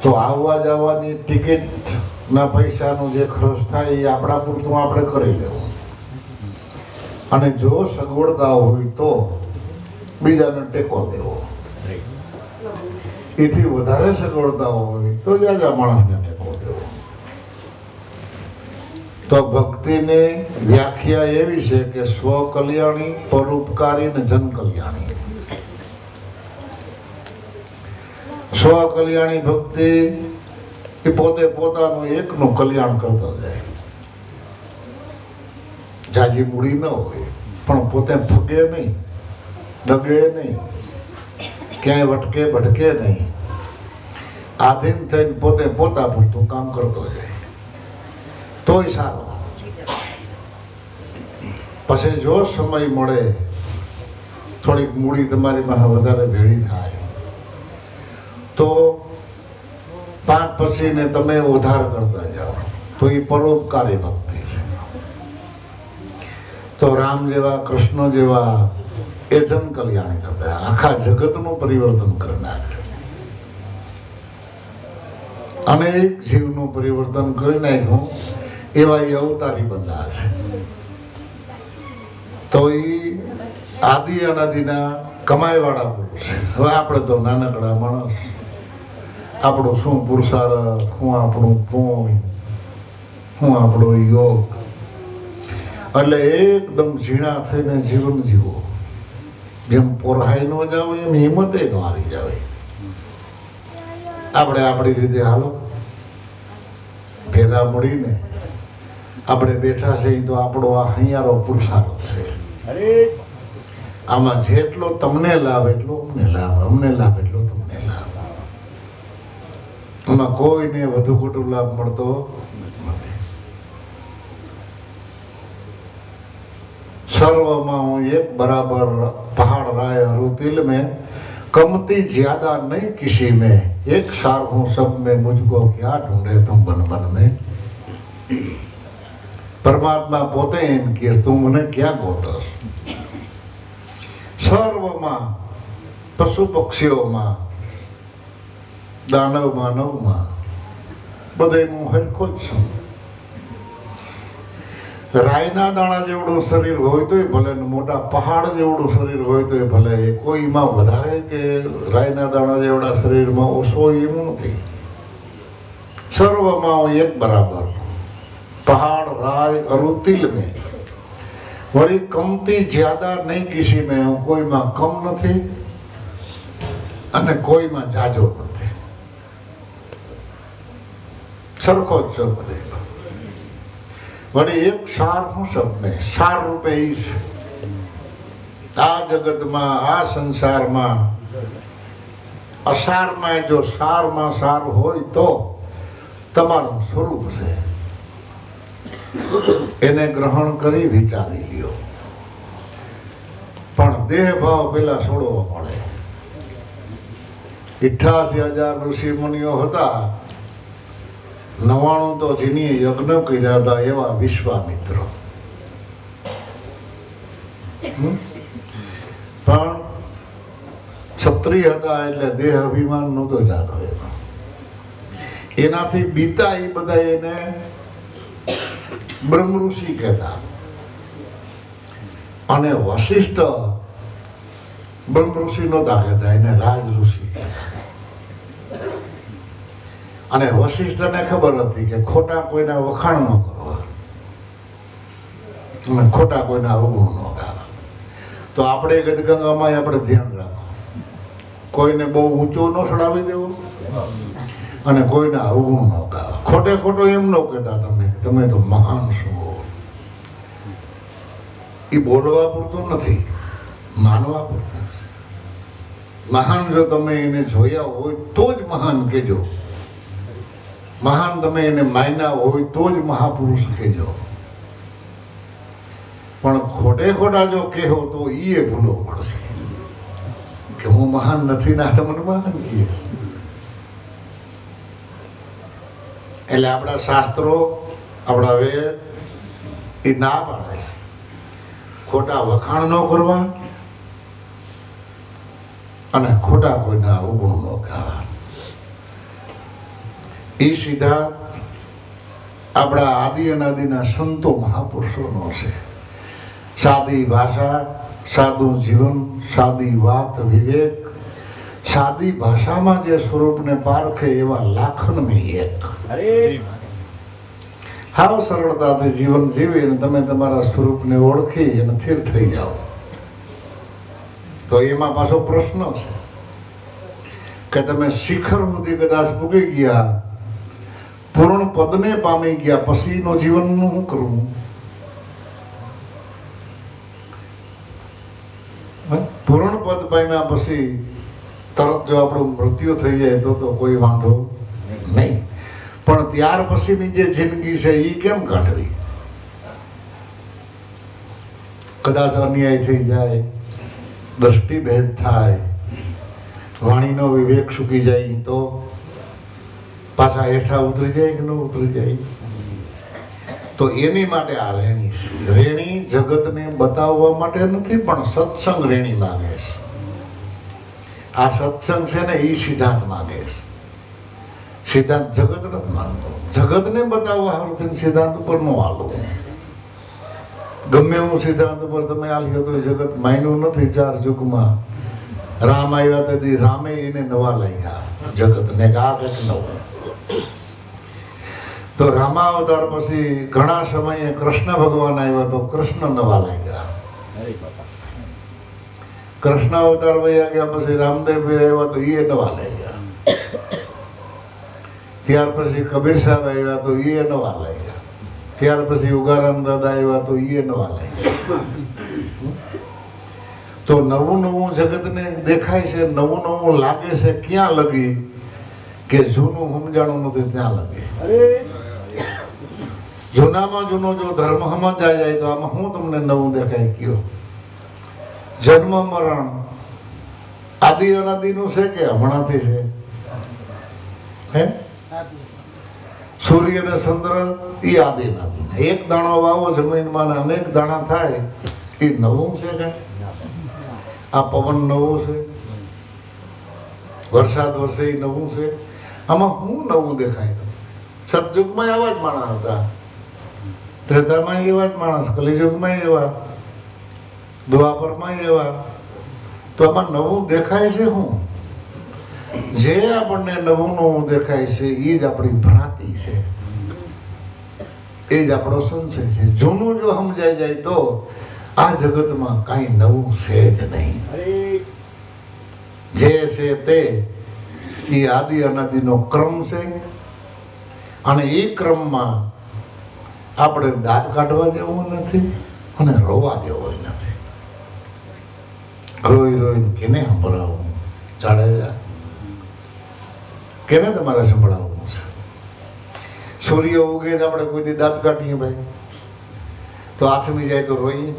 તો આવવા જવાની ટિકિટ ના પૈસાનો જે ખર્ચ થાય એ આપણા પૂરતું આપણે કરી લેવું, અને જો સગવડતા હોય તો બીજાને ટેકો દેવો, એથી વધારે સગવડતા હોય તો જાજા માણસને ટેકો દેવો. તો ભક્તિની વ્યાખ્યા એવી છે કે સ્વ કલ્યાણી, પરોપકારી અને જન કલ્યાણી. સ્વ કલ્યાણી ભક્તિ એ પોતે પોતાનું એકનું કલ્યાણ કરતો જાય, જાજી મૂડી ન હોય પણ પોતે ફૂગે નહીં, ડગે નહીં, ક્યાંય વટકે ભટકે નહીં, આધીન થઈને પોતે પોતા પૂરતું કામ કરતો જાય તોય સારો. પછી જો સમય મળે, થોડીક મૂડી તમારી પાસે વધારે ભેળી થાય તો 5 પછીને તમે ઉધાર કરતા જાઓ, તો એ પરોપકારી ભક્તિ છે. તો રામ જેવા, કૃષ્ણ જેવા એ જન કલ્યાણ કરતા, આખા જગતનું પરિવર્તન કરનાર, અનેક જીવનું પરિવર્તન કરી નાખ્યું એવા એ અવતારી બંધા છે. તો એ આદિ અનાદિના કમાઈ વાળા પુરુષ. હવે આપણે તો નાનકડા માણસ, આપણો શું પુરુષાર્થ, શું આપણું પુણ્ય, શું આપણો યોગ, એટલે એકદમ ઝીણા થઈને જીવન જીવો. જેમ પોરહાઈ ન જાવ એમ હિંમતે ન હારી જાવ. આપણે આપણી રીતે હાલો, ભેરા મળીને આપણે બેઠા છે તો આપણો આ હૈયારો પુરુષાર્થ છે. આમાં જેટલો તમને લાભ એટલો અમને લાભ, અમને લાભ એટલો તમને લાભ. આમાં કોઈને વધુ ખોટું લાભ મળતો નથી. સર્વમાં હું એક બરાબર, પહાड़ राय अरुतिल में कमती ज्यादा नहीं किसी में, एक सार हूं सब में, मुझको क्या ढूंढे तुम बन बन में. પરમાત્મા પોતે એમ કે તું મને ક્યાં ગોતસ. સર્વમાં, પશુ પક્ષીઓમાં, દાનવ માનવમાં બધે હું હરખો જ છું. રાયના દાણા જેવડું શરીર હોય તોય ભલે, મોટા પહાડ જેવડું શરીર હોય તોય ભલે, કોઈમાં વધારે કે રાયના દાણા જેવડા શરીરમાં ઓછો એમ નથી. સર્વમાં હું એક બરાબર, पहाड़ राय अरुतिल में, वही कमती ज्यादा नहीं किसी में, હું કોઈમાં કમ નથી અને કોઈમાં જાજો નથી, સરખો જ છું બધે. વળી એક સાર હું સબ में, સાર રૂપે ઈ છે. આ જગતમાં, આ સંસારમાં અસારમાં જો સારમાં સાર હોય તો તમારું સ્વરૂપ છે. એને ગ્રહણ કરી વિચારી લ્યો, પણ દેહ ભાવ પેલા છોડવો પડે. 88,000 ઋષિ મુનિઓ હતા, 99 તો જેની યજ્ઞ કર્યા હતા એવા વિશ્વામિત્રો. પણ ક્ષત્રિય હતા એટલે દેહ અભિમાન નહોતો જાતો એનો. એનાથી બીતા એ બધા એને બ્રહ્મ ઋષિ કહેતા, અને વશિષ્ઠ બ્રહ્મ ઋષિ નહોતા કહેતા, એને રાજ ઋષિ કહેતા. અને વશિષ્ઠને ખબર હતી કે ખોટા કોઈના વખાણ ન કરવા અને ખોટા કોઈના અવગુણ ન ગાવા. તો આપણે ગદગંગામાં આપણે ધ્યાન રાખો, કોઈને બહુ ઊંચો ન ચડાવી દેવો અને કોઈના અવગુણ ન ગાવા. ખોટે ખોટો એમ ન કહેતા તમે તો મહાન છો. એ બોલવા પૂરતું નથી, માનવા પૂરતું. મહાન જો તમે એને જોયા હોય તો જ મહાન કહેજો, મહાન તમે એને માન્યા હોય તો જ મહાપુરુષ કહેજો. પણ ખોટે ખોટા જો કહેવો તો એ ભૂલો પડશે કે હું મહાન નથી ને તમને મહાન કહે છે. એટલે આપણા શાસ્ત્રો, આપણા વેદ એ ના પાડે છે ખોટા વખાણ ન કરવા અને ખોટા કોઈના અવગુણ ન ગાવા. એ સિદ્ધાંત આપણા આદિ અનાદિના સંતો મહાપુરુષોનો છે. સાદી ભાષા, સાદું જીવન, સાદી વાત વિવેક, સાદી ભાષામાં જે સ્વરૂપને પારખે એવા લાખનની એક. હાવ સરળતાથી જીવન જીવી અને તમે તમારા સ્વરૂપને ઓળખી અને સ્થિર થઈ જાઓ. તો એમાં પાછો પ્રશ્ન છે કે તમે શિખર સુધી કદાચ પૂગી ગયા, પૂર્ણ પદને પામી ગયા, પછીનો જીવનનું શું કરવું? પૂર્ણ પદ પામ્યા પછી તરત જો આપણું મૃત્યુ થઈ જાય તો કોઈ વાંધો નહીં, પણ ત્યાર પછીની જે જિંદગી છે એ કેમ કાઢવી? કદાચ અન્યાય થઈ જાય, દ્રષ્ટિભેદ થાય, વાણીનો વિવેક સૂકી જાય તો પાછા હેઠા ઉતરી જાય કે ન ઉતરી જાય? તો એની માટે આ રેણી છે. રેણી જગતને બતાવવા માટે નથી, પણ સત્સંગ રેણી માગે છે. આ સત્સંગ છે ને એ સિદ્ધાંત માગે છે. સિદ્ધાંત જગત નથી માનતો. જગતને બતાવવા સારું સિદ્ધાંત ઉપર નો હાલવું. ગમે એવું સિદ્ધાંત ઉપર તમે હાલ્યો તો જગત માન્યું નથી. 4 યુગમાં રામ આવ્યા તેથી રામે એને નવા લાગ્યા જગતને, આ કંઈક નવું. તો રામાવતાર પછી ઘણા સમયે કૃષ્ણ ભગવાન આવ્યા તો કૃષ્ણ નવા લાગ્યા. કૃષ્ણ અવતાર વયા ગયા પછી રામદેવ આવ્યા તો એ નવા લાગ્યા. ત્યાર પછી કબીર સાહેબ આવ્યા તો એ નવા લાગ્યા. ત્યાર પછી ઉગારામ દાદા આવ્યા તો એ નવા લાગ્યા. તો નવું નવું જગતને દેખાય છે, નવું નવું લાગે છે. ક્યાં લગી કે જૂનું સમજાણું નથી ત્યાં લગે. જૂનામાં જૂનો જો ધર્મ સમજાય જાય તો આમાં હું તમને નવું દેખાય કયો? જન્મ મરણ આદિ અનાદિનું છે કે હમણાંથી છે? હે, સૂર્ય ને ચંદ્ર એ આદિ અનાદિ. એક દાણો વાવો જમીનમાં અનેક દાણા થાય એ નવું છે કે? આ પવન નવો છે, વરસાદ વરસે એ નવું છે. આમાં હું નવું દેખાય? સતયુગમાં એવા જ માણસ હતા, ત્રેતામાં એવા જ માણસ, કલિયુગમાં એવા, દ્વાપરમાં એવા. તો આમાં નવું દેખાય છે શું? જે આપણને નવું નવું દેખાય છે એ જ આપણી ભ્રાંતિ છે, એ જ આપણો સંશય છે. જૂનું જો સમજાઈ જાય તો આ જગતમાં કાંઈ નવું છે જ નહીં. જે છે તે એ આદિ અનાદિનો ક્રમ છે, અને એ ક્રમમાં આપણે દાંત કાઢવા જેવું નથી અને રોવા જેવું નથી. રોઈ રોઈને કેને સંભળાવવું? જાડેજા, કેને તમારે સંભળાવવું છે? સૂર્ય ઉગે તો આપણે કોઈ દી દાંત કાઢીએ ભાઈ? તો આથમી જાય તો રોઈએ?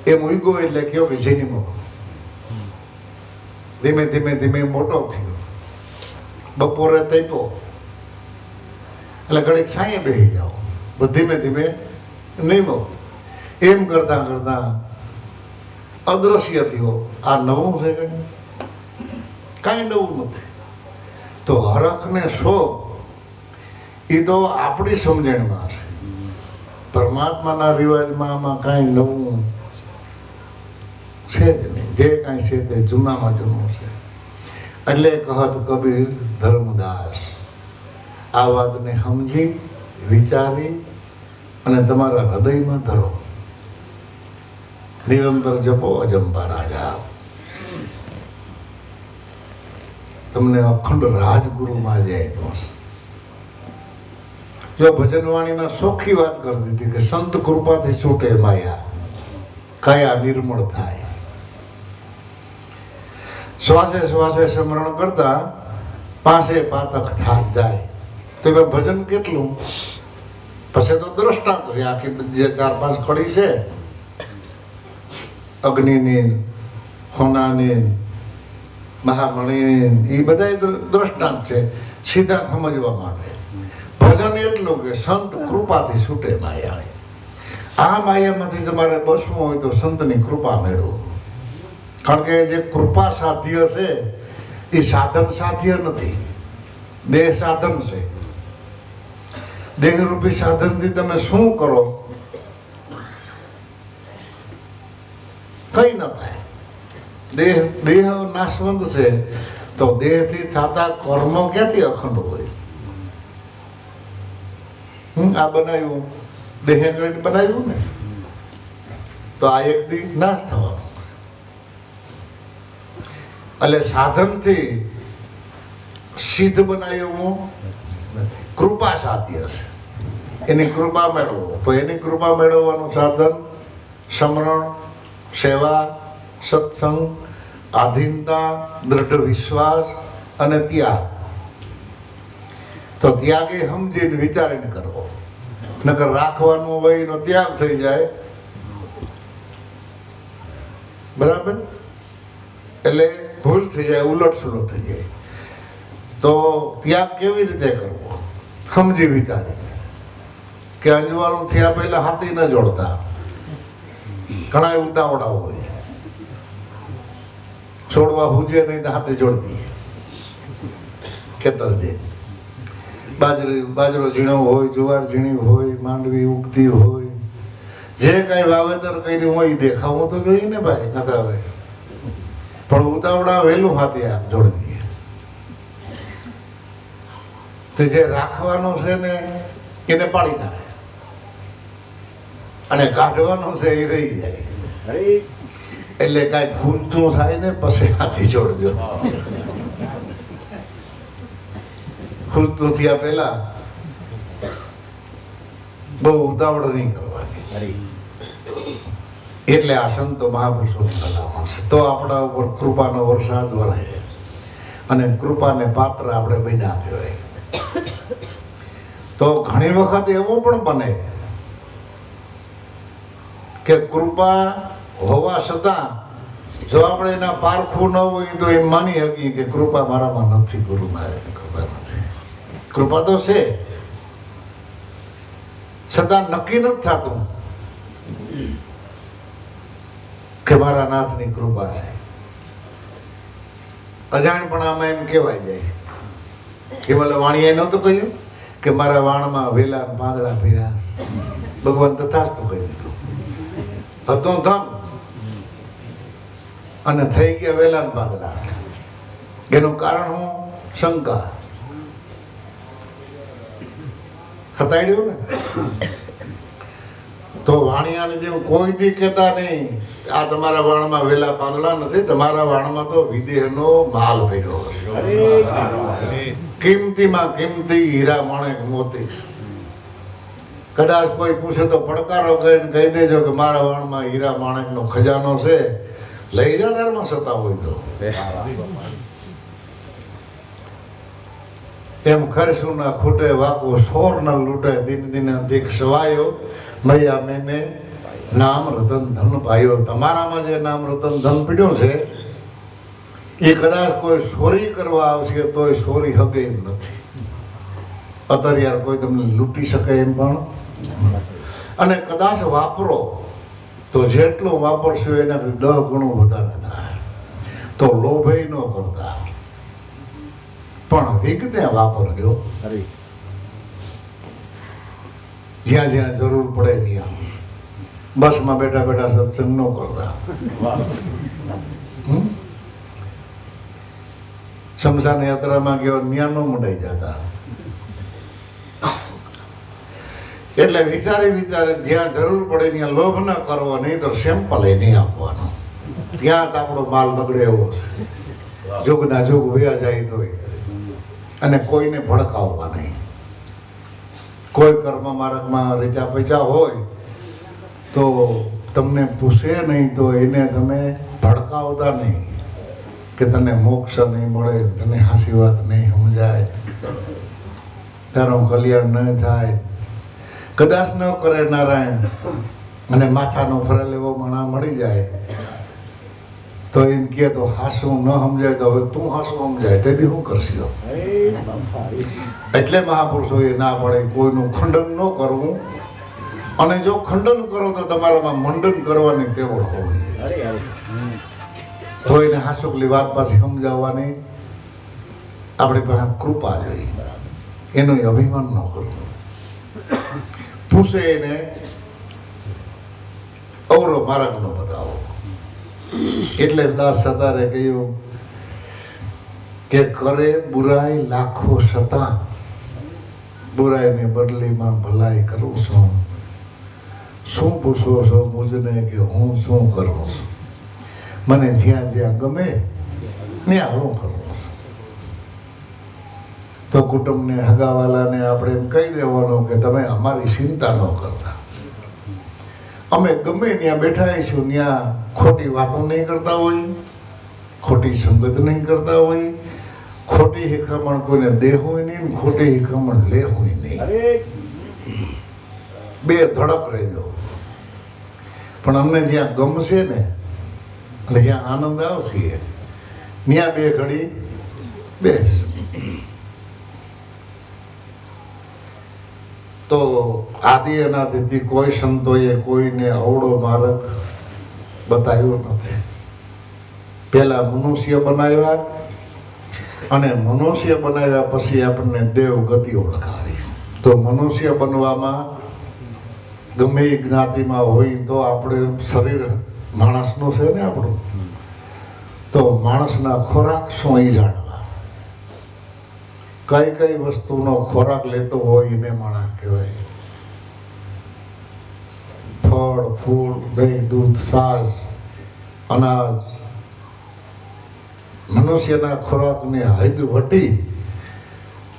એમ ઉગ્યો એટલે કયો કે જન્મો, ધીમે ધીમે ધીમે મોટો થયો, બપોરે તપ્યો એટલે ઘડીક છાંયે બેસી જાઓ, ધીમે ધીમે નીમો. એમ કરતા કરતા અદ્રશ્ય થયો. આ નવું છે કે કાંઈ નવું નથી. તો હરખ ને શોખ એ તો આપણી સમજણમાં છે. પરમાત્માના રિવાજમાં આમાં કાંઈ નવું છે જ નહીં. જે કાંઈ છે તે જૂનામાં જૂનું છે. એટલે કહત કબીર ધર્મદાસ, આ વાતને સમજી વિચારી અને તમારા હૃદયમાં ધરો. નિરંતર જપો અજંપા રાજા. તમને અખંડ રાજગુરુમાં જાય પહોંચ. જો ભજનવાણીમાં ચોખ્ખી વાત કરી દીધી કે સંત કૃપાથી છૂટે માયા, કાયા નિર્મળ થાય. શ્વાસે શ્વાસે સ્મરણ કરતા પાસે પાતક થાય જાય. તો એ ભજન કેટલું? પછી તો દ્રષ્ટાંત છે. આખી જે 4-5 કડી છે, અગ્નિની, હોનાની, મહામણીની, એ બધા દ્રષ્ટાંત છે સીધા સમજવા માટે. ભજન એટલું કે સંત કૃપાથી છૂટે માયા. આ માયામાંથી તમારે બસવું હોય તો સંતની કૃપા મેળવો. કારણ કે જે કૃપા સાધ્ય છે એ સાધન સાધ્ય નથી. દેહ સાધન છે. દેહરૂપી સાધનથી તમે શું કરો? કઈ ન થાય. દેહ નાશવંત છે તો દેહથી થતા કર્મો ક્યાંથી અખંડ હોય? આ બનાવ્યું દેહ કરીને બનાવ્યું ને, તો આ એક દી નાશ થવાનો. એટલે સાધનથી સિદ્ધ બનાવ્યું નથી. કૃપા સાધ્ય છે. એની કૃપા મેળવો. તો એની કૃપા મેળવવાનું સાધન સમરણ, સેવા, સત્સંગ, આધીનતા, દ્રઢ વિશ્વાસ અને ત્યાગ. તો ત્યાગ એ સમજીને વિચારીને કરવો. નકર રાખવાનું હોય એનો ત્યાગ થઈ જાય. બરાબર? એટલે ભૂલ થઈ જાય, ઉલટ સુલટ થઈ જાય. તો ત્યાગ કેવી રીતે કરવો? સમજી વિચારી. કે અંજવાળું થયા પહેલા હાથી ન જોડતા. ઘણા ઉતાવળા હોય, છોડવા હુજે નહીં તો હાથે જોડતી. ખેતર જે બાજરો ઝીણો હોય, જુવાર ઝીણી હોય, માંડવી ઉગતી હોય, જે કઈ વાવેતર કર્યું હોય એ દેખાવું તો જોઈએ ને ભાઈ. નતા આવે પણ ઉતાવળા વહેલું હાથે આપ જોડી દઈએ. તો જે રાખવાનો છે ને એને પાડી નાખે, અને કાઢવાનો છે એ રહી જાય. એટલે કઈ ખૂંચતું થાય ને પછી હાથી જોડજો. ખૂંચતું થયા પહેલા બહુ ઉતાવળ નહીં કરવાની. એટલે આ સંતો મહાપુરુષો સલાહ છે. તો આપણા ઉપર કૃપાનો વરસાદ વળે અને કૃપાને પાત્ર આપણે બન્યા કહેવાય. તો ઘણી વખત એવું પણ બને કે કૃપા હોવા છતાં જો આપણે એના પારખું ન હોય તો એમ માની શકીએ કે કૃપા મારામાં નથી, ગુરુ મારી કૃપા નથી. કૃપા તો છે, છતાં નક્કી નથી થતું કે મારા નાથની કૃપા છે. અજાણપણામાં એમ કહેવાય જાય કે મને વાણીએ નહોતું કહ્યું કે મારા વાણમાં વેલા પાંદડા ફેર્યા. ભગવાન તથાસ્તુ કહી દીધું. હતું ધન અને થઈ ગયા વેલા પાંદડા. એનું કારણ હું શંકા હતાડ્યું ને. તો વાણિયાને જેમ કોઈ દી કહેતા નહીં આ તમારા વાણમાં વેલા પાંદડા નથી, તમારા વાણમાં તો વિદેહનો માલ ભર્યો છે. કિંમતીમાં કિંમતી હીરા માણેક મોતી. કદાચ કોઈ પૂછે તો પડકારો કરીને કહી દેજો કે મારા વાણમાં હીરા માણેકનો ખજાનો છે, લઈ જા ધર્મ સતા હોય તો. એમ ખરશું ના ખૂટે વાકો સોર ન લૂટે, દિન દિન અધિક સવાયો મૈયા મેને નામ રતન ધન પાયો. તમારામાં જે નામ રતન ધન પીડ્યો છે એ કદાચ કોઈ ચોરી કરવા આવશે તોય ચોરી હગે એમ નથી. અત્યારે યાર કોઈ તમને લૂંટી શકે એમ પણ. અને કદાચ વાપરો તો જેટલું વાપરશો એનાથી 10 ગણું વધારે થાય. તો લોભે ન કરતા પણ વિગતે વાપરજો. જ્યાં જ્યાં જરૂર પડે ત્યાં. બસમાં બેઠા બેઠા સત્સંગ ન કરતા. શમશાન યાત્રામાં ગયો ત્યાં ન મંડાઈ જતા. એટલે વિચારી જ્યાં જરૂર પડે ત્યાં લોભ ન કરવો, નહીં તો સેમ્પલ એ નહીં આપવાનો. ત્યાં જ આપણો માલ બગડે એવો છે. જોગના જોગ વયા જાય તોય. અને કોઈને ભડકાવવા નહીં. કોઈ કર્મ માર્ગમાં રેચા પૈચા હોય તો તમને પૂછે નહીં તો એને તમે ભડકાવતા નહીં કે તને મોક્ષ નહીં મળે, તને હાસી વાત નહીં સમજાય, તારું કલ્યાણ ન થાય. કદાચ ન કરે નારાયણ અને માથાનો ફરેલ એવો મણા મળી જાય તો એમ કે તો હાસું ન સમજાય તો હવે તું હાસું સમજાય તેથી શું કરશો. એટલે મહાપુરુષોએ ના પડે કોઈનું ખંડન ન કરવું. અને જો ખંડન કરો તો તમારામાં મંડન કરવાની તેવડ હોવી. કોઈને હાસુકલી વાત પાછી સમજાવવાની આપણી પાસે કૃપા જોઈએ, એનું અભિમાન ન કરવું. પૂછે એને અવરો માર્ગ નો બતાવો. એટલે દાસ સતારે કહ્યું કે કરે બુરાઈ લાખો છતાં બુરાઈને બદલીમાં ભલાઈ કરું છું. શું પૂછો છો મુજને કે હું શું કરું છું? મને જ્યાં જ્યાં ગમે ત્યાં હું કરું છું. તો કુટુંબને હગાવાલાને આપણે એમ કહી દેવાનું કે તમે અમારી ચિંતા ન કરતા, અમે ગમે ત્યાં બેઠા આવીશું, ત્યાં ખોટી વાતો નહીં કરતા હોય, ખોટી સંગત નહીં કરતા હોય, ખોટી હિખામણ કોઈને દે હોય નહીં, ખોટી હિખામણ લે હોય નહીં. બે ધડક રહેજો. પણ અમને જ્યાં ગમશે ને અને જ્યાં આનંદ આવશે ત્યાં બે ઘડી બેસ. તો આદિ અનાદિથી કોઈ સંતોએ કોઈને અવળો માર્ગ બતાવ્યો નથી. પેલા મનુષ્ય બનાવ્યા અને મનુષ્ય બનાવ્યા પછી આપણને દેવ ગતિ ઓળખાવી. તો મનુષ્ય બનવામાં ગમે એ જ્ઞાતિમાં હોય તો આપણે શરીર માણસનું છે ને આપણું, તો માણસના ખોરાક શું એ જાણવા. કઈ કઈ વસ્તુનો ખોરાક લેતો હોય એને માણસ કહેવાય. ફળ, ફૂલ, દહીં, દૂધ, છાશ, અનાજ. મનુષ્યના ખોરાકને હદ વટી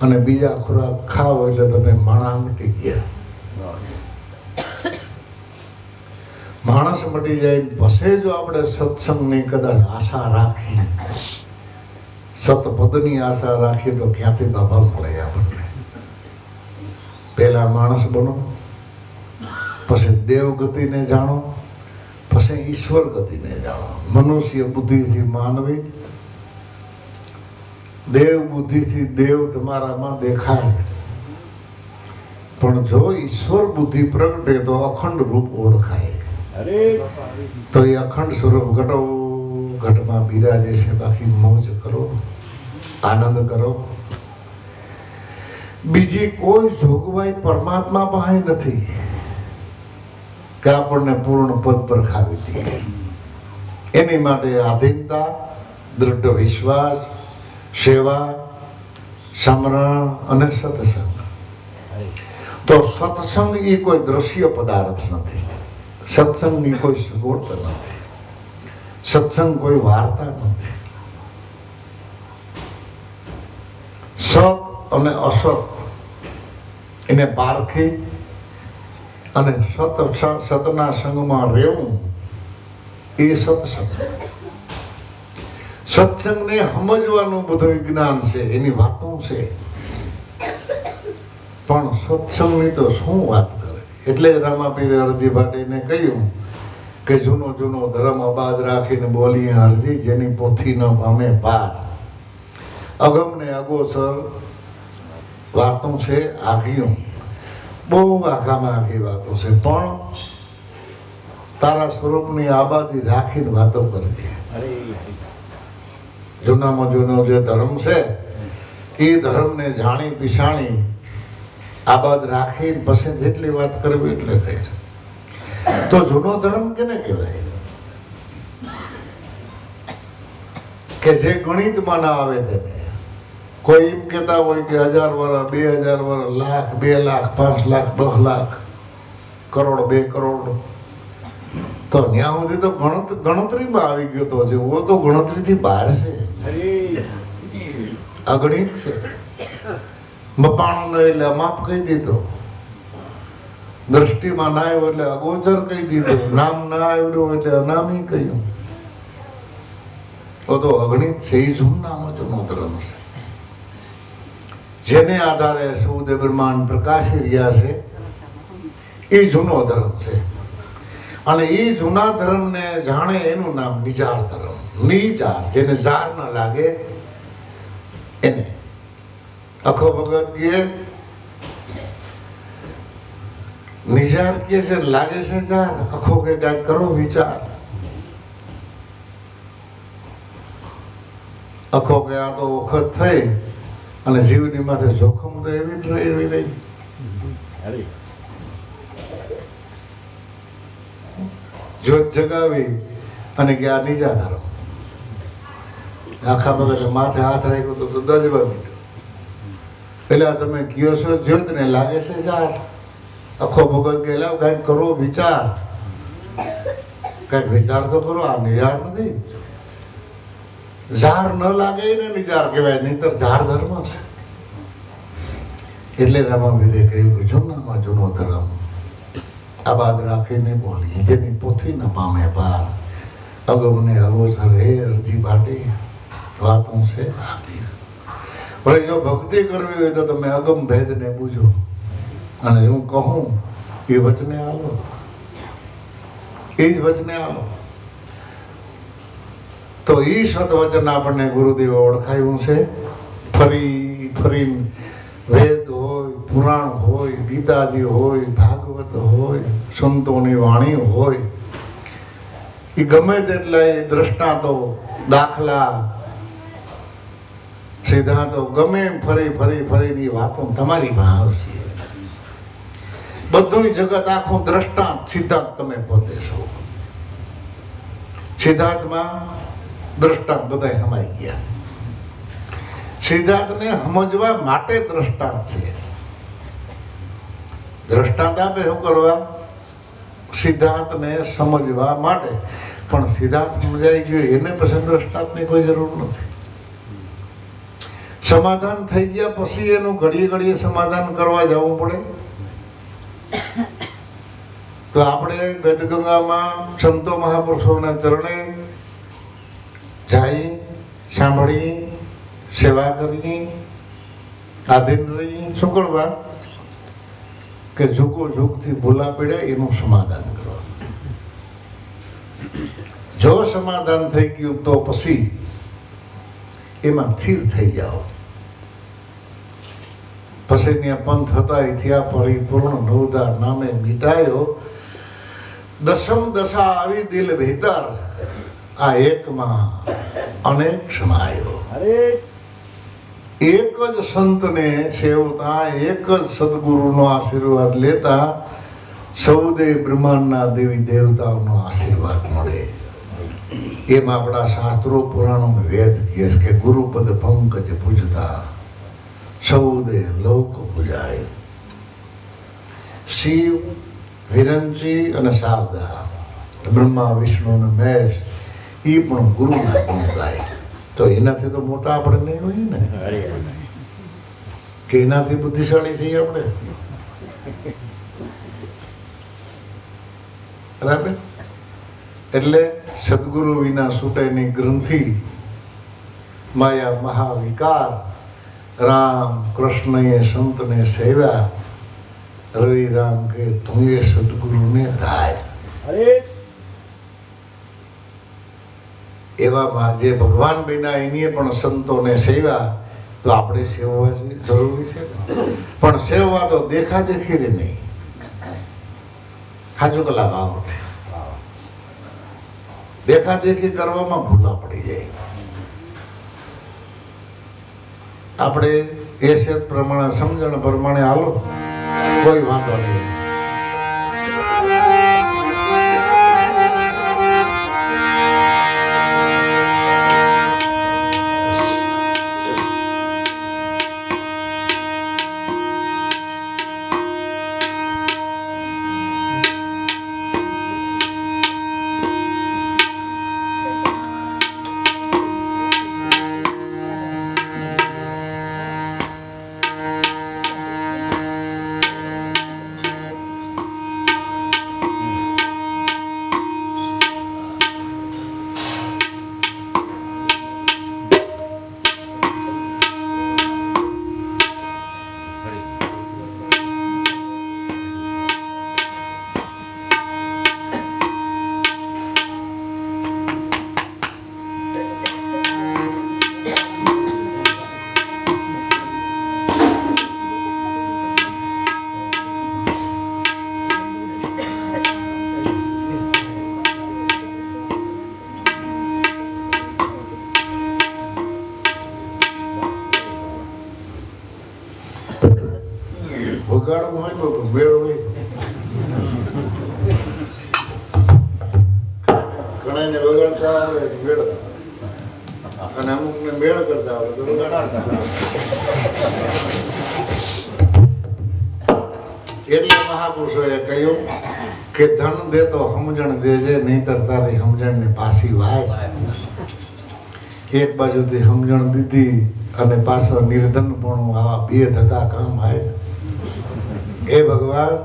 અને બીજા ખોરાક ખાવ એટલે તમે માણસ મટી ગયા. માણસ મટી જાય પછી જો આપણે સત્સંગની કદાચ આશા રાખી, સતપદની આશા રાખીએ તો ક્યાંથી બાબા મળે આપણને. પહેલા માણસ બનો, પછી દેવ ગતિને જાણો, પછી ઈશ્વર ગતિને જાણો. મનુષ્ય બુદ્ધિથી માનવી, દેવ બુદ્ધિથી દેવ તમારામાં દેખાય. પણ જો ઈશ્વર બુદ્ધિ પ્રગટે તો અખંડ રૂપ ઓળખાય. તો એ અખંડ સ્વરૂપ ઘટો ઘટમાં બિરાજે છે. બાકી મોજ કરો, આનંદ કરો. બીજી કોઈ જોગવાઈ પરમાત્મા પાસે નથી કે આપણને પૂર્ણ પદ પર ખાવી દે. એની માટે આધીનતા, દૃઢ વિશ્વાસ, સેવા, સમરણ અને સત્સંગ. તો સત્સંગ એ કોઈ દ્રશ્ય પદાર્થ નથી, સત્સંગની કોઈ સગવડતા નથી, સત્સંગ કોઈ વાર્તા નથી. સત અને અસત એને પારખી અને સતના સંગમાં રહેવું એ સત્સંગ. સત્સંગને સમજવાનું બધું જ્ઞાન છે, એની વાતો છે. પણ સત્સંગની તો શું વાત કરે. એટલે જ રામાપીરે અરજી ભાટીને કહ્યું કે જૂનો જૂનો ધર્મ આબાદ રાખીને બોલીએ અરજી, જેની પોથી ન પામે પાર. અગમને અગોચર વાતો છે આઘીઓ, બહુ આઘામાં આઘી વાતો છે. પણ તારા સ્વરૂપની આબાદી રાખીને વાતો કરજે. જૂનામાં જૂનો જે ધર્મ છે એ ધર્મને જાણી પીસાણી આબાદ રાખી પછી જેટલી વાત કરવી એટલે કહી. તો જૂનો ધર્મ કેને કહેવાય? કે જે ગણિતમાં ના આવે તેને. કોઈ એમ કહેતા હોય કે 1000 વર્ષ, 2000 વર્ષ, લાખ, 2 લાખ, 5 લાખ, 10 લાખ, કરોડ, 2 કરોડ, તો ત્યાં સુધી તો ગણતરીમાં આવી ગયો તો જેવો તો ગણતરીથી બહાર છે, અગણિત છે. મપાણો એટલે અમાપ કહી દીધો, દ્રષ્ટિમાં ના આવ્યો એટલે અગોચર કહી દીધો, નામ ના આવડ્યું એટલે અનામી કહ્યું. તો અગણિત છે. એ જૂનામાં જૂનો ધર્મ છે, જેને આધારે સૌદે બ્રહ્માંડ પ્રકાશી રહ્યા છે. એ જૂનો ધર્મ છે. અને એ જૂના ધર્મને જાણે એનું નામ નિજાર ધર્મ. નિજાર, જેને જાર ન લાગે એને. અખો ભગત કહે નિજાર કે છે, લાગે છે જાર. અખો કે કાંઈક કરો વિચાર. અખો કે આ તો વખત થઈ અને જીવની માથે જોખમ તો એવી જ રહી. જ્યોત જગાવી અને કે આ નીજા ધર્મ, આખા વખતે માથે હાથ રાખ્યો તો દજવા મીઠું. પેલા તમે કયો છો જ્યોત ને લાગે છે ઝાર. આખો ભગત ગયેલા કઈક કરો વિચાર, કઈક વિચાર તો કરો. આ નિજાર નથી. ઝાર ન લાગે ને નિજાર કહેવાય, નહીતર ઝાર ધર્મ છે. એટલે રામાવીરે કહ્યું કે જૂનામાં જૂનો ધર્મ આબાદ રાખીને બોલી, જેની પોથી ન પામે પાર. અગમને અગોચર હે અરજી બાટી, વાતો છે આદિ. પણ જો ભક્તિ કરવી હોય તો તમે અગમ ભેદને બૂજો, અને હું કહું એ વચને આલો, એ જ વચને આલો. તો ઈ સતવચન આપણને ગુરુદેવે ઓળખાયું છે. ફરી ફરી વેદ હોય, પુરાણ હોય, ગીતાજી હોય, ભાગવત હોય, સંતોની વાણી હોય, એ ગમે તેટલા દ્રષ્ટાંતો, દાખલા, સિદ્ધાંતો ગમે એમ ફરી ફરી ફરીની વાતો તમારી માં આવશે. બધું જગત આખું દ્રષ્ટાંત, સિદ્ધાંત તમે પોતે છો. સિદ્ધાંતમાં દ્રષ્ટાંત બધા સમાઈ ગયા. સિદ્ધાંતને સમજવા માટે દ્રષ્ટાંત છે. દ્રષ્ટાંત આપે શું કરવા? સિદ્ધાંતને સમજવા માટે. પણ સિદ્ધાંત સમજાઈ ગયો એને પછી દ્રષ્ટાંતની કોઈ જરૂર નથી. સમાધાન થઈ ગયા પછી એનું ઘડીએ ઘડીએ સમાધાન કરવા જવું પડે. તો આપણે ગદગંગામાં સંતો મહાપુરુષોના ચરણે જઈ, સાંભળી, સેવા કરી, આધીન રહી. શું કરવા? કે ઝુકો ઝુકથી ભૂલા પડ્યા એનું સમાધાન કરવા. જો સમાધાન થઈ ગયું તો પછી એમાં સ્થિર થઈ જાઓ. પછી ત્યાં પંથ હતા થયા પરિપૂર્ણ, નવધાર નામે મીટાયો. દસમ દશા આવી દિલ ભીતર, આ એકમાં અનેક સમાયો. એક જ સંતને સેવતા, એક જ સદગુરુનો આશીર્વાદ લેતા સૌદે બ્રહ્માંડના દેવી દેવતાઓનો આશીર્વાદ મળે. એમ આપણા શાસ્ત્રો પુરાણો વેદ કહે છે કે ગુરુપદ પંકજ પૂજતા સૌદે લોક પૂજાય. શિવ, વિરંચી અને શારદા, બ્રહ્મા વિષ્ણુ અને મહેશ, એ પણ ગુરુના ગુણ ગાય. તો એનાથી તો મોટા આપણે નહીં હોય ને, કે એનાથી બુદ્ધિશાળી છીએ આપણે. બરાબર? એટલે સદગુરુ વિના છૂટેની ગ્રંથિ, માયા મહાવિકાર. રામ કૃષ્ણએ સંતને સેવ્યા, રવિ રામ કે તું એ સદગુરુને ધાર. એવામાં જે ભગવાન બન્યા એની પણ સંતોને સેવ્યા, તો આપણે સેવવા જરૂરી છે. પણ સેવવા તો દેખા દેખી નહીં, હાજુ કલા ભાવથી. દેખા દેખી કરવામાં ભૂલા પડી જાય. આપણે એ શેત પ્રમાણે, સમજણ પ્રમાણે હાલો, કોઈ વાંધો નહીં. વગાડવું હોય તો મેળ હોય. ઘણાને વગાડતા આવડે મેળ, અને અમુકને મેળ કરતા આવડે તો વગાડતા. એટલે મહાપુરુષોએ કહ્યું કે ધન દે તો સમજણ દેજે, નહીંતર તારી સમજણને પાછી વાય. એક બાજુથી સમજણ દીધી અને પાછળ નિર્ધનપણું, આવા બે ધક્કા કામ આવે. એ ભગવાન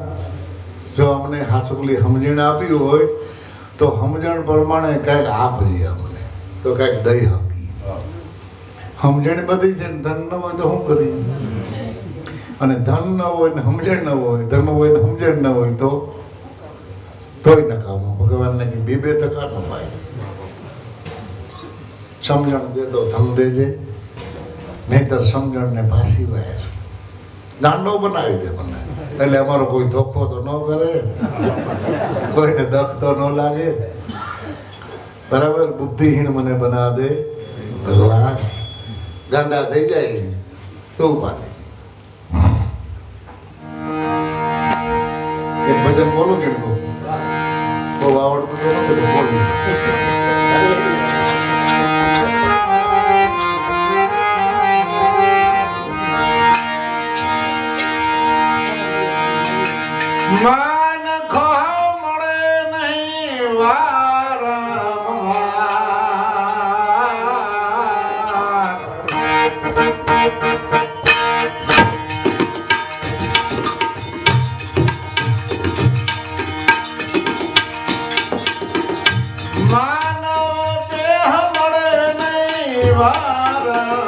જો અમને હાચુકલી સમજણ આપ્યું હોય તો સમજણ પ્રમાણે કંઈક આપજે અમને, તો કંઈક દઈ આપી. સમજણ બધી છે ને ધન ન હોય તો શું કરી? અને ધન ન હોય ને સમજણ ન હોય, ધન હોય ને સમજણ ન હોય તોય નકામો. ભગવાનને કે બે ટકા નો પાય. સમજણ દે તો ધન દેજે, નહીતર સમજણને પાછી વાય. ગાંડો બનાવી દે મને, એટલે અમારો કોઈ ધોખો તો ન કરે, કોઈને દખ તો ન લાગે. બરાબર, બુદ્ધિહીન મને બના દે ભગવાન. ગાંડા થઈ જાય તો ઉપાધિ. એક ભજન બોલો કે બહુ આવડતું તો નથી, બોલું. માન ખો મળે નહીં વારંવાર, માનવ દેહ મળે નહીં વારંવાર.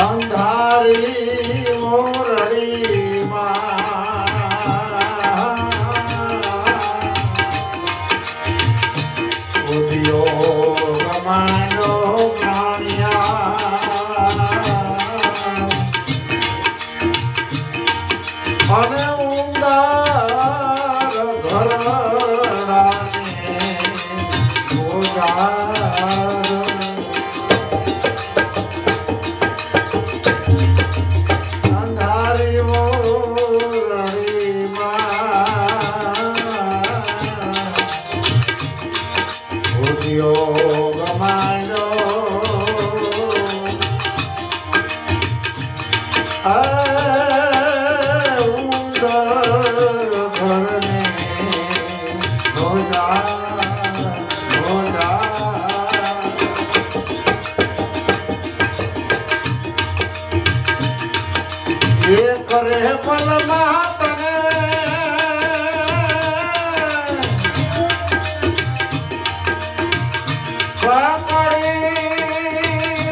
અંધારી મોરડીમાં ઉદ્યોગ માંડો પ્રાણિયા, અને ઊંડાર ઘરડાને ઉજાર. અંધારી મોરડીમાં ઉદ્યોગ માંડો, કરે પલમાં તને પકડી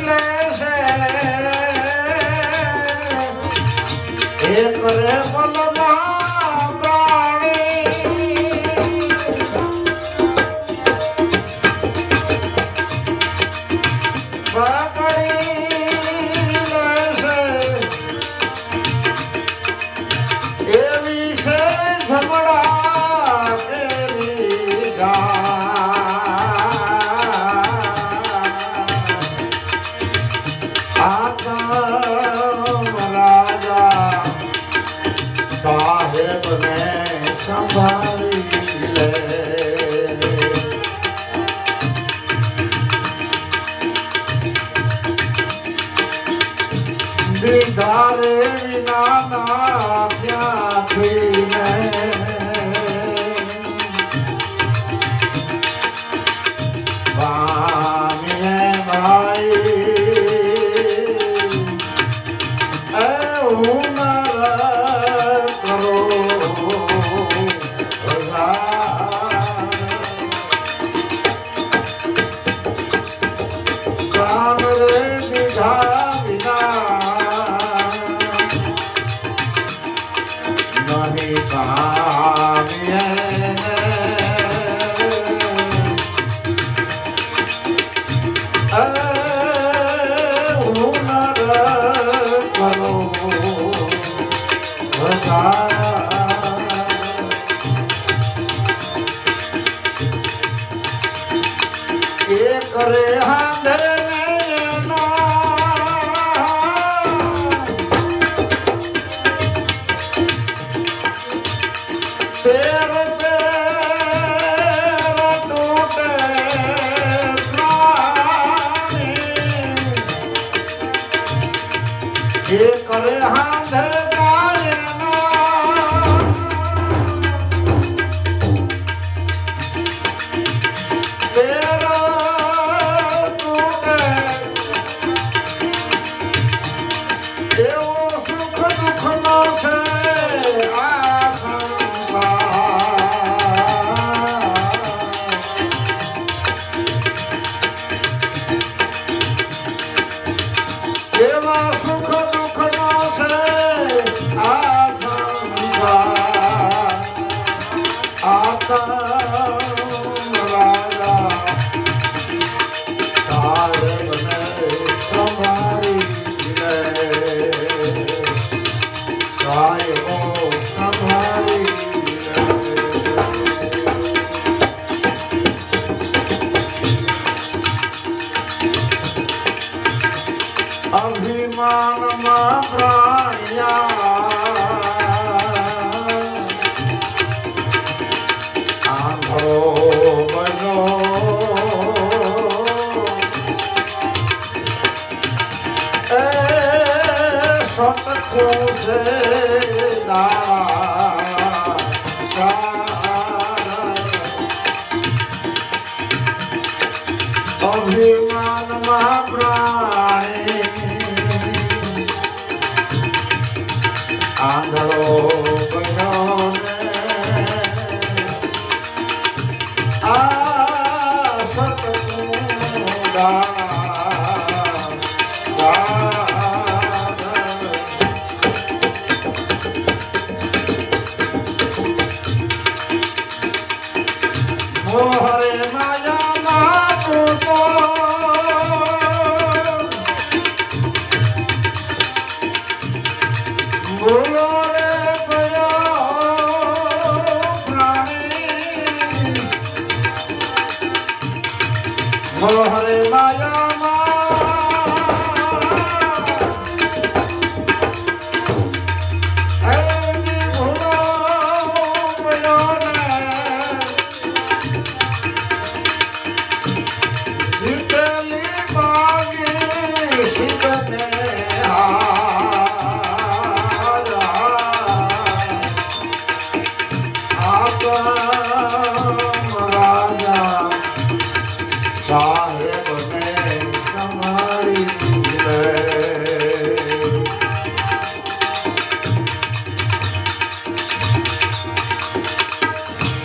લેશે. એ કરે પલમાં પ્રાણી પકડી લેશે. એવી છે ઝમડા કેરી આતમ રાજા સાહેબને સંભાળી લે. દીધારે વિના ના ક્યાંથી ને પામીએ ભાઈ એ હુનર કરો કામ રે દીધા વિના એ કરે હાંધે ગાયના તેરા તૂટે એવો સુખ દુઃખ નો છે આ સંસાર એવા સુખ દુઃખ નો છે આ સંસાર આતમ રાજા તારે મને તમારી કાયમો તમારી અભિમાનમાં પ્રાણ્યા આંધળો બનો એ સતખું છે અભિમાનમાં પ્રાણી આંધળો બન્યો ને આ સતનું મોહરે માયા તો બોલો રે પ્રાણી મોહરે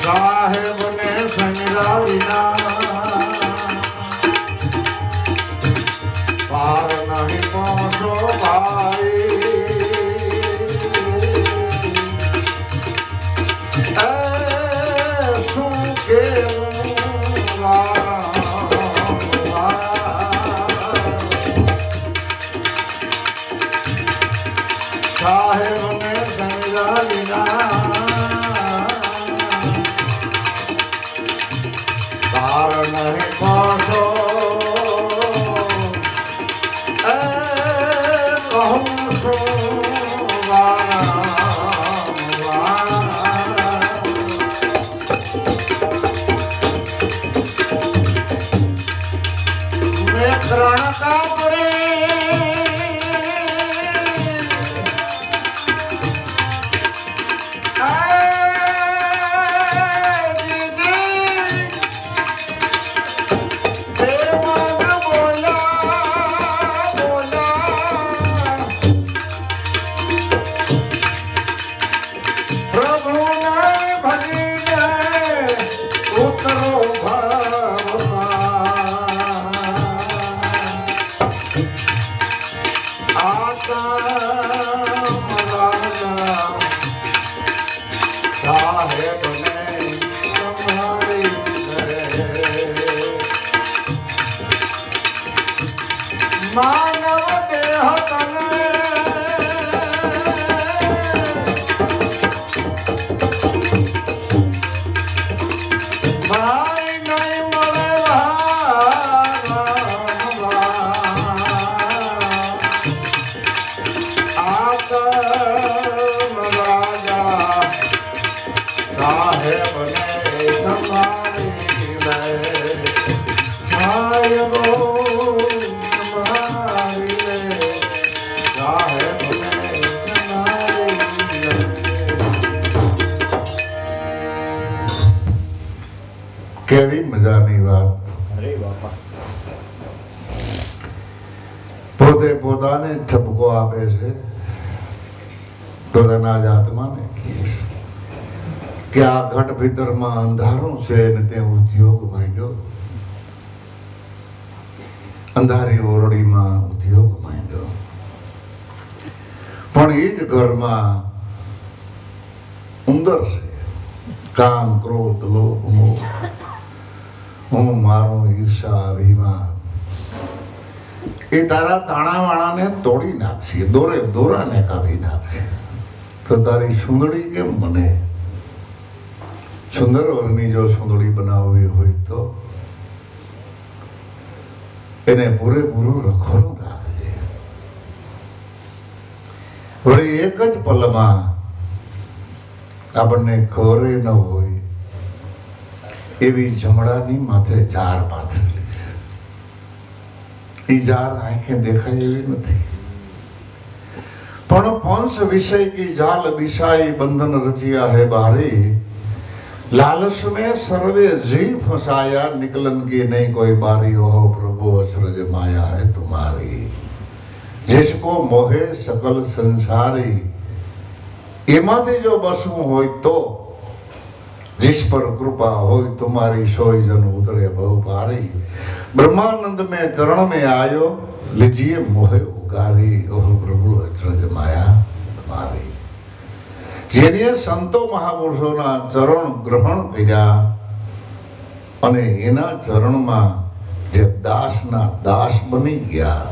સાહેબને સંગ્રહ વિના પાર નહીં પહોંચો ભાઈ શું સાહેબને સંગ્રહ વિના પાર નહીં પહોંચો એ કહું છું મેં ત્રણ કાપડી માનવ દેહ તને ભાઈ નહીં મળે આ મજાની વાત. પોતે પોતાને ઠપકો આપે છે, પોતાના જ આત્માને કહે છે કે આ ઘટ ભીતરમાં અંધારું છે અને તે ઉદ્યોગ માંડ્યો, અંધારી ઓરડીમાં ઉદ્યોગ માંડ્યો. પણ એ જ ઘરમાં ઉંદર છે, કામ, ક્રોધ, લોભ, મોહ, હું મારું, ઈર્ષા, અભિમાન. એ તારા તાણાવાણાને તોડી નાખશે, દોરાને કાપી નાખશે. તો તારી સુંદડી કેમ બને? સુંદર વરની જો સુંદડી બનાવવી હોય તો એને પૂરેપૂરું રખોલું રાખજે. વળી એક જ પલમાં આપણને ખબર ન હોય એવી જમડાની માથે જાર પાથરેલી છે. એ જાર આંખે દેખાય એવી નથી, પણ પંચ વિષય की जाल बिछाई बंधन रचिया है बारी, लालच में सर्वे जी फसाया निकलन की नहीं कोई बारी, हो प्रभु अचरज माया है तुम्हारी, जिसको मोहे सकल संसारी. एमाथी जो बसવું હોય તો, जिस पर कृपा હોય तुम्हारी सोई जन उतरे भव भारी, ब्रह्मानंद में चरण में आयो लीजिए मोहे उगारी, ओह प्रभु अचरज माया तुम्हारी. જેને સંતો મહાપુરુષોના ચરણ ગ્રહણ કર્યા અને એના ચરણમાં જે દાસના દાસ બની ગયા,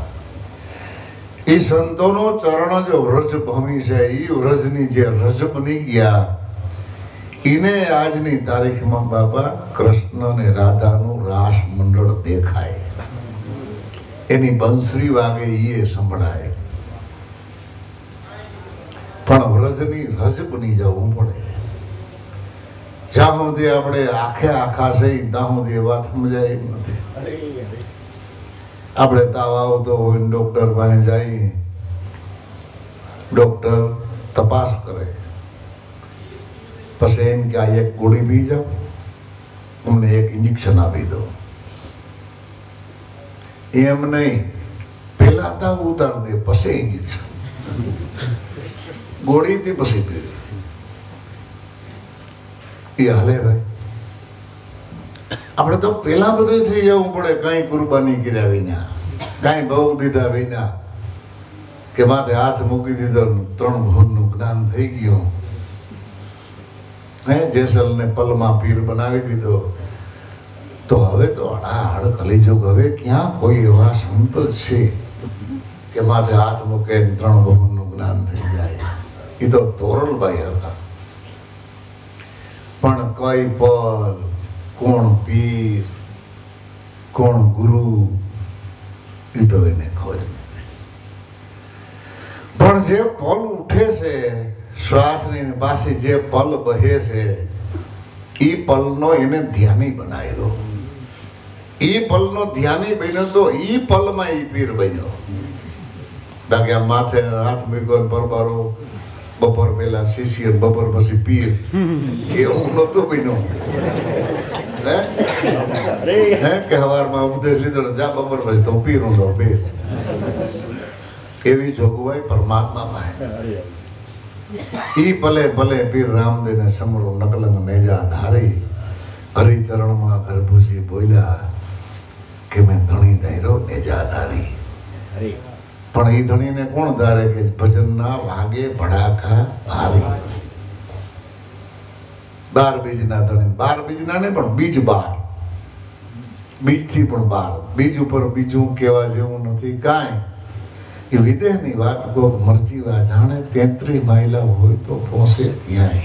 એ સંતોનો ચરણ જો વ્રજ ભૂમિ છે, એ વ્રજની જે રજ બની ગયા, એને આજની તારીખમાં બાપા કૃષ્ણ અને રાધાનું રાસ મંડળ દેખાય, એની બંસરી વાગે એ સંભળાય. પણ વ્રજની રજ બની જવું પડે. જ્યાં સુધી આપણે આખે આખા છે ત્યાં સુધી એ વાત સમજાય એમ નથી. આપણે તાવ આવતો હોય ડોક્ટર પાસે જઈએ, ડોક્ટર તપાસ કરે, પછી એમ કે આ એક ગોળી પી જાઓ, અમને એક ઇન્જેક્શન આપી દો. એમ નહીં, પેલા તાવ ઉતાર દે પછી ઇન્જેક્શન, ગોળીથી પછી પીવી. એ હાલે ભાઈ. આપણે તો પેલા બધું થઈ જવું પડે, કઈ કુરબાની કર્યા વિના, કઈ ભોગ દીધા વિના, કે માથે હાથ મૂકી દીધો, 3 ભુવનનું જ્ઞાન થઈ ગયું. જેસલને પલમાં પીર બનાવી દીધો. તો હવે તો હડાહડ કલીજુગ. હવે ક્યાં કોઈ એવા સંત છે કે માથે હાથ મૂકે 3 ભુવનનું જ્ઞાન થઈ જાય? એ તો તોરલભાઈ હતા. પણ કઈ પલ, કોણ પીર, કોણ ગુરુ, એ તો એને ખબર નથી. પણ જે પલ ઉઠે છે, શ્વાસની પાસે જે પલ બહે છે, એ પલનો એને ધ્યાની બનાવ્યો. એ પલનો ધ્યાની બન્યો તો એ પલમાં એ પીર બન્યો. બાકી આ માથે હાથ મૂક્યો પરબારો, બપોર પહેલા શિષ્ય, બપોર પછી પીર, એવું નતો બન્યો. કે હવારમાં ઉપદેશ લીધો, જા બપોર પછી તો પીર હું તો પીર. એવી જોગવાઈ પરમાત્મામાં. ઈ ભલે ભલે પીર રામદેવ ને સમરો નકલંગ નેજા ધારી, હરિચરણમાં ગર્ભુજી બોલ્યા કે મેં ધણી ધાર્યો નેજા ધારી. પણ એ ધણીને કોણ ધારે કે ભજનના વાગે ભડાકા ભારી. 12 બીજના ધણી, 12 બીજના ને પણ બીજ 12, બીજથી પણ 12. બીજ ઉપર બીજું કેવા જેવું નથી કાંઈ. એ વિદેહની વાત કોક મરજીવા જાણે, 33 માયલા હોય તો પહોંચે ત્યાં.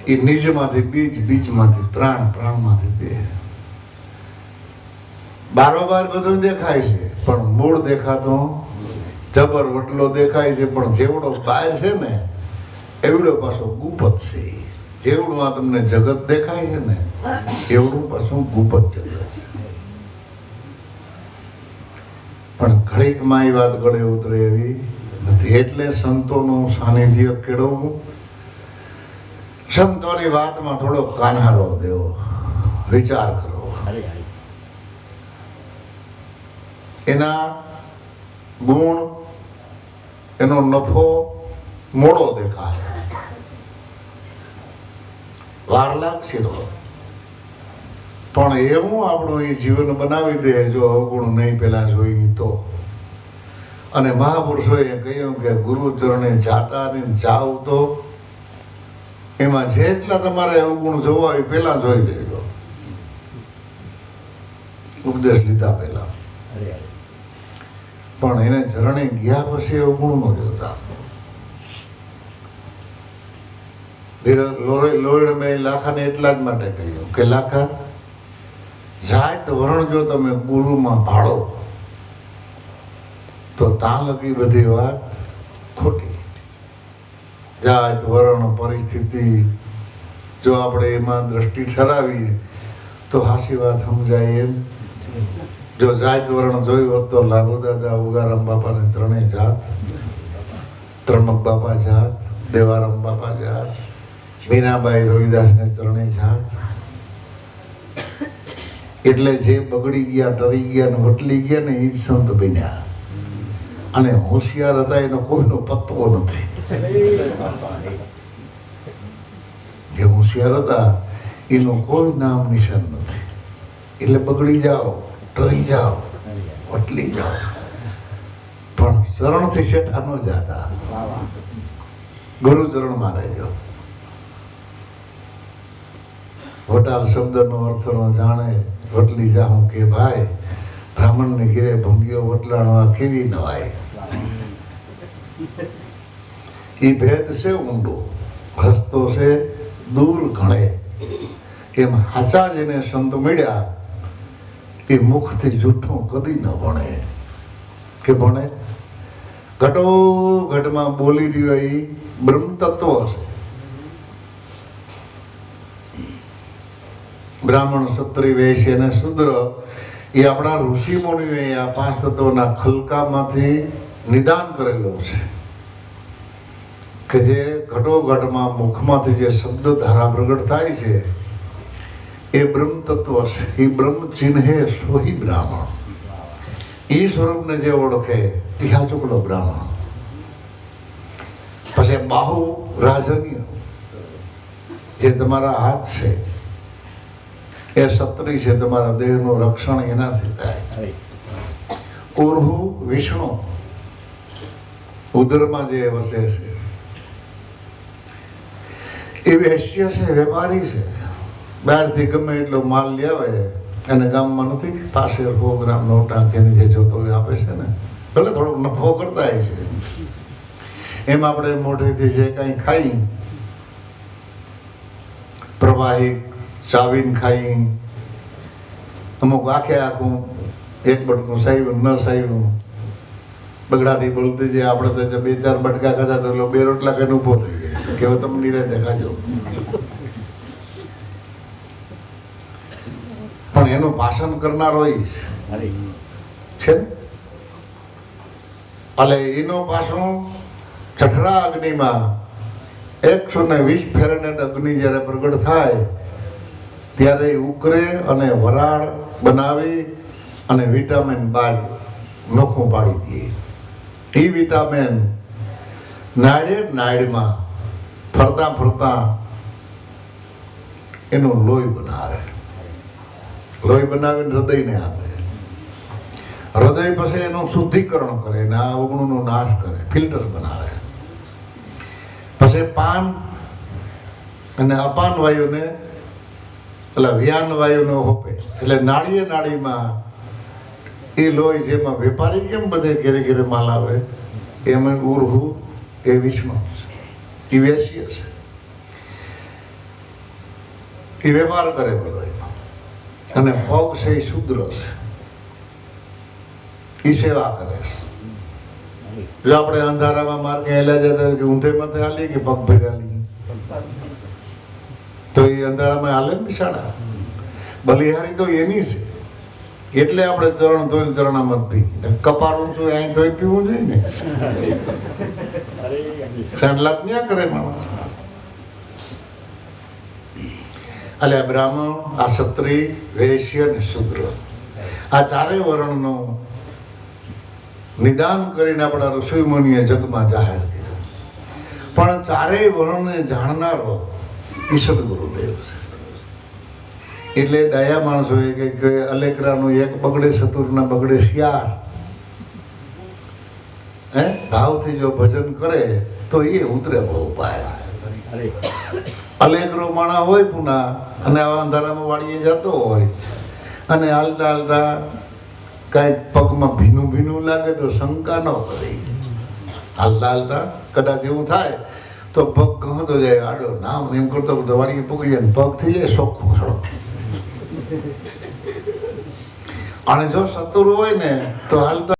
એ નિજમાંથી બીજ, બીજમાંથી પ્રાણ, પ્રાણમાંથી દેહ. બારોબાર બધું દેખાય છે, પણ મૂળ દેખાતો જબર વટલો દેખાય છે, પણ જેવડો બહાર છે ને એવડો પાછો ગુપત છે. જેવડું આ તમને જગત દેખાય છે ને એવડું પાછું ગુપત જગત છે. પણ ઘડીકમાં એ વાત ગળે ઉતરે એવી નથી. એટલે સંતોનું સાનિધ્ય કેળવવું, સંતોની વાતમાં થોડો કાન્હારો દેવો. વિચાર કરો. એના ગુણ, એનો નફો મોડો દેખાય, વાર લાગશે તો, પણ એવું આપણું એ જીવન બનાવી દે જો અવગુણ નહીં પેલા જોઈ તો. અને મહાપુરુષોએ કહ્યું કે ગુરુ ચરણે જાતા ને જાવ તો એમાં જેટલા તમારે અવગુણ જોવા હોય પેલા જોઈ લેજો, ઉપદેશ લીધા પેલા. પણ એને ચરણે ગયા પછી અવગુણ ન જોતા. લોહીડમે લાખાને એટલા જ માટે કહ્યું કે લાખા, જાત વરણ જો તમે ગુરુમાં ભાળો તો ત્યાં લગી બધી વાત ખોટી. જાત વરણ પરિસ્થિતિ જો આપણે એમાં દ્રષ્ટિ ઠરાવીએ તો હાસી વાત સમજાય એમ. જો જાત વરણ જોયું હોત તો લાભુ દાદા ઉગારામ બાપાને ચરણે જાત, ત્રણક બાપા જાત, દેવારામ બાપા જાત, મીનાબાઈ રવિદાસને ચરણે જાત. એટલે જે બગડી ગયા, ટરી ગયા ને વટલી ગયા ને એ જ સંત બન્યા. અને હોશિયાર હતા એનો કોઈનો પત્તો નથી. જે હોશિયાર હતા એનું કોઈ નામ નિશાન નથી. એટલે બગડી જાઓ, ટરી જાઓ, વટલી જાઓ, પણ ચરણથી શેઠા ન જાતા. ગુરુ ચરણમાં રહેજો. વટાલ શબ્દનો અર્થનો જાણે વટલી જાઉં કે ભાઈ, બ્રાહ્મણને ઘેરે ભંગીઓ વટલાણવા કેવી નવાય. એ ભેદ છે ઊંડો, રસ્તો છે દૂર ઘણે. એમ હાચા જેને સંત મળ્યા એ મુખથી જૂઠું કદી ન ભણે. કે ભણે ઘટો ઘટમાં બોલી રહ્યો એ બ્રહ્મ તત્વ છે. બ્રાહ્મણ, ક્ષત્રિય, વૈશ્ય અને શુદ્ર એ આપણા ઋષિ મુનિઓએ આ પાંચ તત્વોના ખલકામાંથી નિદાન કરેલું છે કે જે ઘટોઘટમાં મુખમાંથી જે શબ્દ ધારા પ્રગટ થાય છે એ બ્રહ્મ તત્વ છે. એ બ્રહ્મ ચિહ્ને સોહી બ્રાહ્મણ. એ સ્વરૂપને જે ઓળખે એ હાચુકડો બ્રાહ્મણ. પછી બાહુ રાજન્ય, જે તમારા હાથ છે એ ક્ષત્રિય છે, તમારા દેહનું રક્ષણ એનાથી થાય. ઉર્હુ વિષ્ણુ, ઉદરમાં જે વસે છે એ વૈશ્ય છે, વેપારી છે. બહારથી ગમે એટલો માલ લાવે અને ગામમાં નથી પાસે 100 ગ્રામ નોટા જેની જે જોતો હોય આપે છે ને, ભલે થોડોક નફો કરતા છે. એમ આપણે મોઢેથી જે કંઈ ખાઈ, પ્રવાહી ચાવીને ખાઈ, અમુક આખે આખું એક બટકું સાવ્યું ન સાવ્યું બગડાટી બોલતી જે આપણે તો 2-4 બટકા ખાધા તો એટલો 2 રોટલા કઈ ઉભો થઈ જાય કે હવે તમે નિરાતે ખાજો. પણ એનું ભાષણ કરનારો એ છે ને. એટલે એનો પાછું ચઠરા અગ્નિમાં 120 ફેરનેટ અગ્નિ જ્યારે પ્રગટ થાય ત્યારે ઉકરે અને વરાળ બનાવી અને વિટામિન બાદ નોખું પાડી દે. એ વિટામિન નાડમાં ફરતા ફરતા એનું લોહી બનાવે. લોહી બનાવીને હૃદયને આપે. હૃદય પછી એનું શુદ્ધિકરણ કરે ને આ અવગુણનો નાશ કરે, ફિલ્ટર બનાવે. પછી પાન અને અપાન વાયુને એટલે વ્યાન વાયુનો હોપે. એટલે નાળીએ નાળીમાં એ લોહી, જેમાં વેપારી કેમ બધે ઘેરે ઘેરે માલ આવે એમાં ઉર્હુ એ વિષ્ણુ છે, એ વૈશ્ય છે. એ વેપાર કરે બધો. અને પગ છે એ શુદ્ર છે, એ સેવા કરે છે. જો આપણે અંધારામાં માર્ગે હેલા જતા કે ઊંધે માથે હાલીએ કે પગ ભેર હાલીએ તો એ અંધારામાં હાલે ને બિસાડા. બલિહારી તો એની છે. એટલે આપણે ચરણ ધોઈને ચરણામત પી, કપારું છું અહીં ધોઈ પીવું જોઈએ ને. સાંડલાત ન્યા કરે માણસ. એટલે આ બ્રાહ્મણ, આ ક્ષત્રિય, વૈશ્ય અને શૂદ્ર, આ ચારેય વર્ણનું નિદાન કરીને આપણા ઋષિ મુનિએ જગમાં જાહેર કર્યું. પણ ચારેય વર્ણને જાણનારો એ સદગુરુદેવ છે. એટલે ડાયા માણસોએ કે અલેકરાનું એક બગડે સતુરના બગડે શિયાર, ભાવથી જો ભજન કરે તો એ ઉતરે બહુ પાય. અલેકરો માણા હોય પુના અને આવા અંધારામાં વાળીએ જતો હોય અને હાલતા હાલતા કઈ પગમાં ભીનું ભીનું લાગે તો શંકા ન કરે. હાલતા હાલતા કદાચ એવું થાય તો પગ કહતો જાય આડો નામ એમ કરતો કરતો વાળીએ પગી જાય પગ થઈ જાય ચોખ્ખો સડો. અને જો સતુર હોય ને તો હાલતા